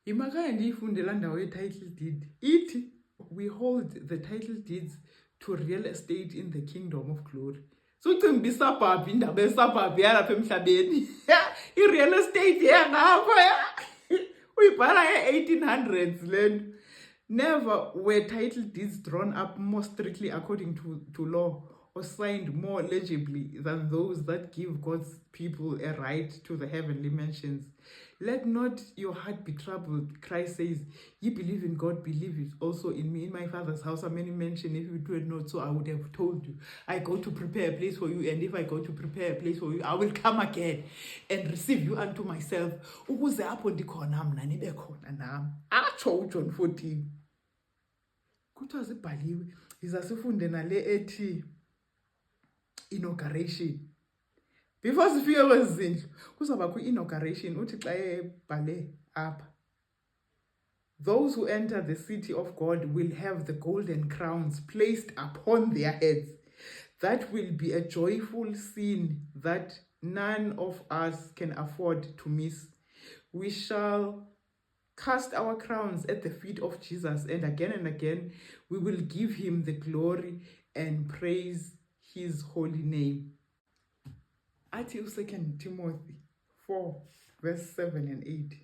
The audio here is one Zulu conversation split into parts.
Imakaya ndiyifunde la ndawo ye-title deed. Ithi, we hold the title deeds to real estate in the kingdom of glory. So ucimba isabhabhi, indaba yesabhabhi yalapha emhlabeni. I-real estate yangapha. Uyibhala ye-1800s lento. Never were title deeds drawn up more strictly according to law or signed more legibly than those that give God's people a right to the heavenly mansions. Let not your heart be troubled. Christ says, ye believe in God, believe it also in me. In my Father's house are many mansions. If you were not so, I would have told you. I go to prepare a place for you, and if I go to prepare a place for you, I will come again and receive you unto myself. Ukuze apho ndikhona mna nibe khona nami. Atsho uJohn 14. Kuthiwa zibhaliwe. Yiza sifunde nale ethi inauguration. Before sifike kwezi zindlu kuzaba ku-inauguration. Uthi xa ebhale apha, those who enter the city of God will have the golden crowns placed upon their heads. That will be a joyful scene that none of us can afford to miss. We shall cast our crowns at the feet of Jesus, and again we will give him the glory and praise his holy name. Athi 2 Timothy 4 verse 7 and 8.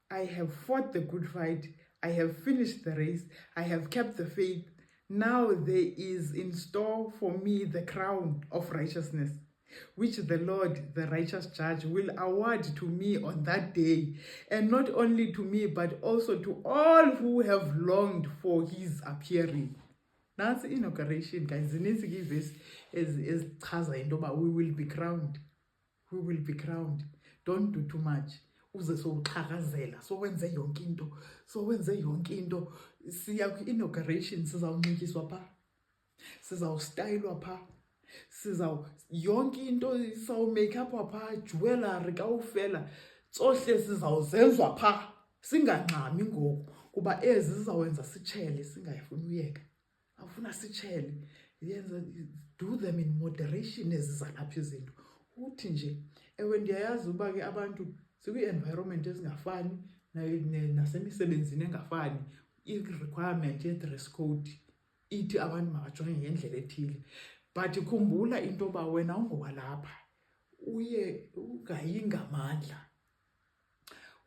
I have fought the good fight, I have finished the race, I have kept the faith. Now there is in store for me the crown of righteousness, which the Lord, the righteous judge, will award to me on that day, and not only to me, but also to all who have longed for his appearing. That's inauguration, guys. Zininzi ivesi ezichaza into yoba we will be crowned. We will be crowned. Don't do too much. Uze sowuxhakazela, sowenze yonke into. Siya kwi-inauguration, sizawuncikiswa phaa, sizawustayilwa phaa, yonke into sawumakeupwa phaa, jewelry ka ufela, tsohle sizawuzenzwa phaa, singangxami ngoku, kuba ezi zizawwenza sitshele, singayifuni uyeka. Afuna sitshele, do them in moderation ezizalapha izinto. Uthi nje, ewe ndiyayazi uba ke abantu sikwi-environment ezingafani, nasemisebenzini engafani, i-requirement ye-dress code ithi abantu mabajonge ngendlela ethile. But khumbula into yoba wena ungowalapha, uye ungayi ngamandla,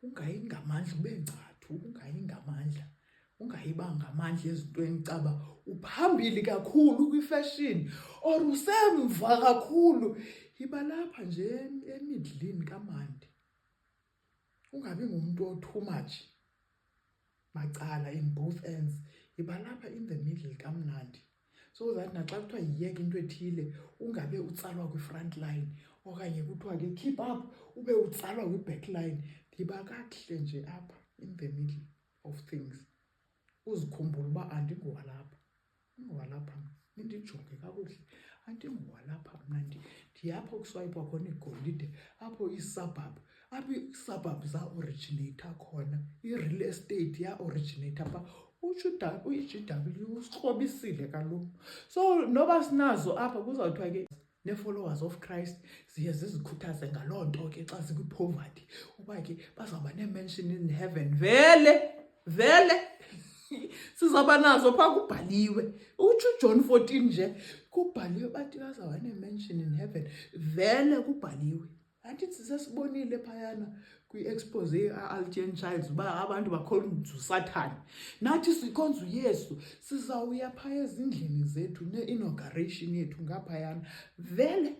ube ngcathu, ungayi ngamandla, ungayibanga amandla ezintweni caba uphambili kakhulu kwifashion or usemva kakhulu. Yiba lapha nje emidlini kamandi, ungabi ngumuntu too much macala in both ends. Yiba lapha in the middle kamnandi, so that naxa kuthiwa yiyeka into ethile ungabe utsalwa kwi-front line, okanye kuthiwa ke keep up ube utsalwa kwi-back line. Yiba kakuhle nje apha in the middle of things, uzikhumbula uba andingowalapha, nindijonge kakuhle, andingowalapha mna, ndiyapho kuswayipwa khona igolide, apho isabhabhu, apho isabhabhu za-originator khona, i-real estate ya-originator phaa. u-GW usikrobisile kaloku. So noba sinazo apha kuzawuthiwa ke ne-followers of Christ ziye zizikhuthaze ngaloo nto ke xa zikwi-poverty, uba ke bazawuba ne-mansion in heaven. Vele sizawuba nazo phaa, kubhaliwe. Utsho uJohn 14 nje, kubhaliwe bathi bazawuba ne-mansion in heaven. Vele kubhaliwe. Andithi sesibonile phayana kwi-expose ye-Altian Childs uba abantu bakhonza uSathane. Nathi sikhonza uYesu, sizawuya phaya ezindlini zethu ne-inauguration yethu ngaphayana. Vele